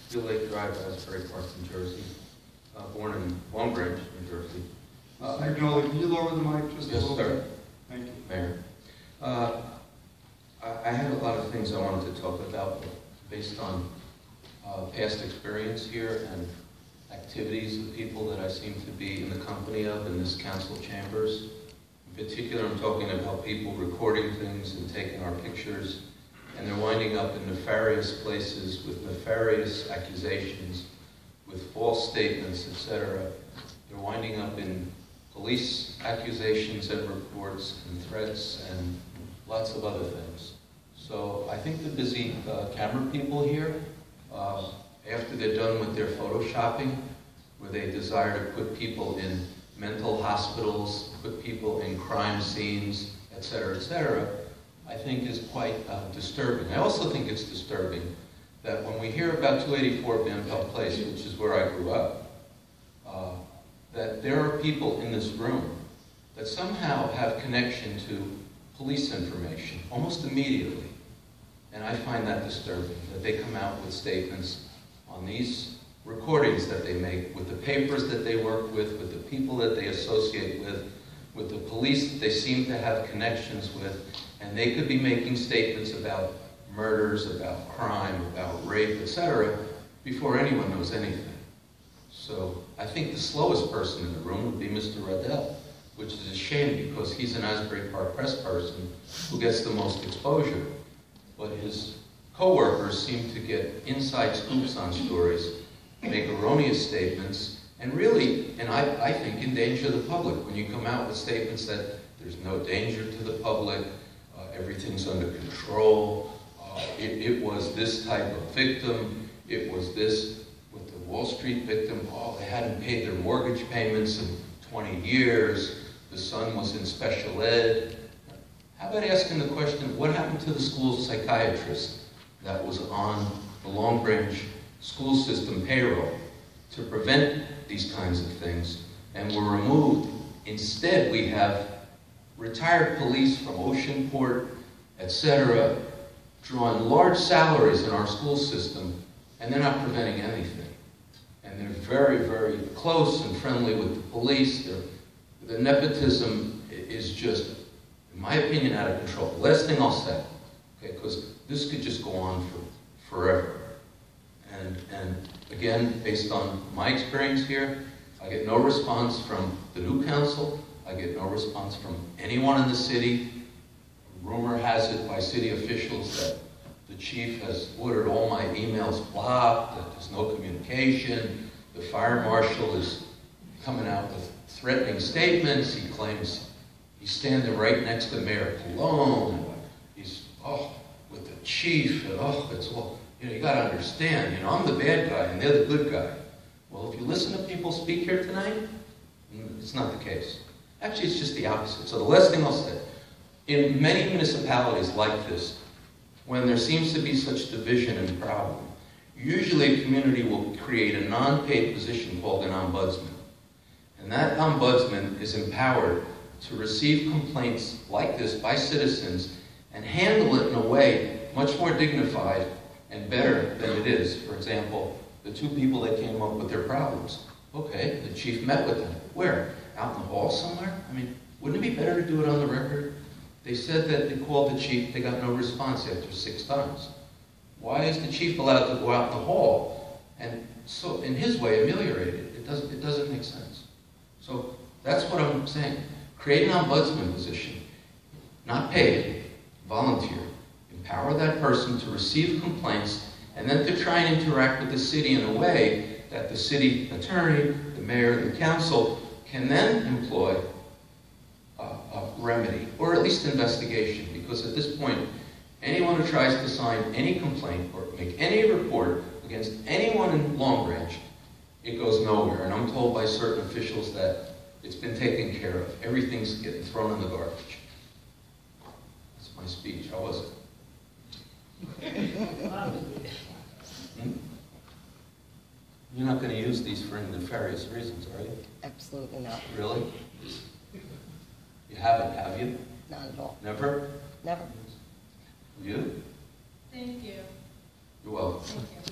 Steel Lake Drive, Asbury Park, New Jersey. Born in Long Branch, New Jersey. Mr. Agnoli, can you lower the mic just a little bit? Yes, sir. Thank you. Mayor. I had a lot of things I wanted to talk about based on past experience here and activities of people that I seem to be in the company of in this council chambers. In particular, I'm talking about people recording things and taking our pictures, and they're winding up in nefarious places with nefarious accusations, with false statements, etc. They're winding up in police accusations and reports and threats and lots of other things. So I think the busy camera people here, after they're done with their photoshopping, where they desire to put people in mental hospitals, put people in crime scenes, etc., I think is quite disturbing. I also think it's disturbing that when we hear about 284 Bampel Place, which is where I grew up, that there are people in this room that somehow have connection to police information almost immediately. And I find that disturbing, that they come out with statements on these recordings that they make, with the papers that they work with the people that they associate with the police that they seem to have connections with, and they could be making statements about murders, about crime, about rape, etc., before anyone knows anything. So I think the slowest person in the room would be Mr. Riddell, which is a shame because he's an Asbury Park press person who gets the most exposure. But his co-workers seem to get inside scoops on stories, make erroneous statements, and really, and I think, endanger the public. When you come out with statements that there's no danger to the public, everything's under control, it was this type of victim, it was this with the Wall Street victim, they hadn't paid their mortgage payments in 20 years, the son was in special ed. How about asking the question, what happened to the school psychiatrist that was on the Long Branch school system payroll to prevent these kinds of things and were removed? Instead, we have retired police from Oceanport, etc., drawing large salaries in our school system, and they're not preventing anything. And they're very, very close and friendly with the police. The nepotism is just, in my opinion, out of control. The last thing I'll say, okay, because this could just go on for forever. And again, based on my experience here, I get no response from the new council. I get no response from anyone in the city. Rumor has it by city officials that the chief has ordered all my emails blocked, that there's no communication. The fire marshal is coming out with threatening statements. He claims he's standing right next to Mayor Pallone. He's, with the chief, and it's all, you gotta understand, I'm the bad guy and they're the good guy. Well, if you listen to people speak here tonight, it's not the case. Actually, it's just the opposite. So the last thing I'll say, in many municipalities like this, when there seems to be such division and problem, usually a community will create a non-paid position called an ombudsman. And that ombudsman is empowered to receive complaints like this by citizens and handle it in a way much more dignified and better than it is. For example, the two people that came up with their problems. Okay, the chief met with them. Where? Out in the hall somewhere? I mean, wouldn't it be better to do it on the record? They said that they called the chief, they got no response after 6 times. Why is the chief allowed to go out in the hall and so, in his way, ameliorate it? It doesn't make sense. So that's what I'm saying. Create an ombudsman position, not paid, volunteer. Empower that person to receive complaints and then to try and interact with the city in a way that the city attorney, the mayor, the council can then employ a remedy, or at least investigation, because at this point, anyone who tries to sign any complaint or make any report against anyone in Long Branch, it goes nowhere. And I'm told by certain officials that it's been taken care of. Everything's getting thrown in the garbage. That's my speech. How was it? You're not going to use these for any nefarious reasons, are you? Absolutely not. Really? You haven't, have you? Not at all. Never? Never. You? Thank you. You're welcome. Thank you.